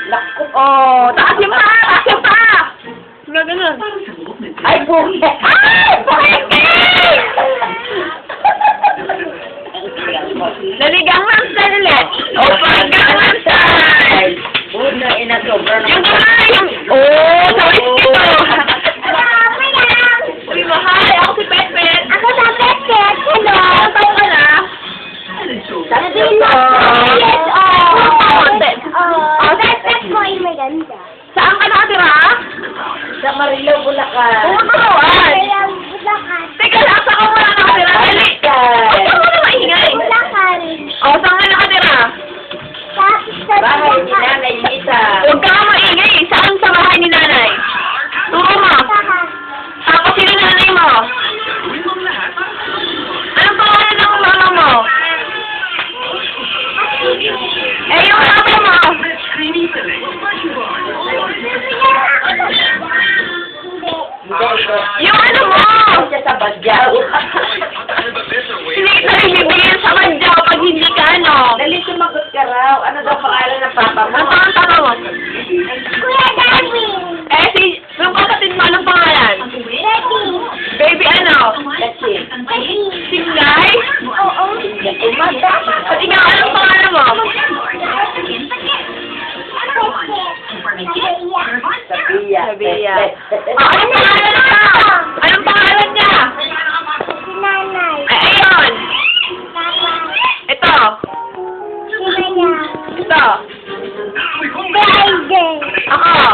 Naku. Oh, taas yung paa! Taas yung paa! Wala ganun. Ay, buhay. Ay! Pwede! Naligang monster ulit. Opa, Gangnam Style! Buhay ina sobra Yung kamay! Oh, sa waist ito! Uy, mahal! Ako si Pet-Pet! Ako sa Pet-Pet. Hello. Tao ka na? Sabi mo, yes, Konti. oh, Pet-Pet ko ay maganda. Saan ka nakatira? Sa Marilao, Bulacan. Umuturuan! Kaya, Bulacan. Teka lang, saan ka muna nakatira? Dali! Huwag ka muna maingay! Bulacan. O, saan ka nakatira? Sa Bahay ni Nanay Lisa. Huwag ka maingay! Saan sa bahay ni nanay? Turo mo! Tapos sino nanay mo? Anong pangalan ng mama mo? Eh, yung papa mo? Yung ano mo? Siya sa Badyaw. Hindi ka ibibigyan sa madyaw pag hindi ka ano. Dali, sumagot ka raw. Ano daw pangalan ng papa mo? Ano pangalan papa mo? Kuya Darwin. Eh, yung kapatid mo, anong pangalan? Ready. Baby ano? Kasi. Singlay? Oo. Umaga. At ikaw, anong pangalan mo? Sabiya. Sabiya. Anong pangalan niya? Anong pangalan niya? Si Nanay. Eh, ayun. Nanay. Ito. Si Maya. Ito. Friday. Ako.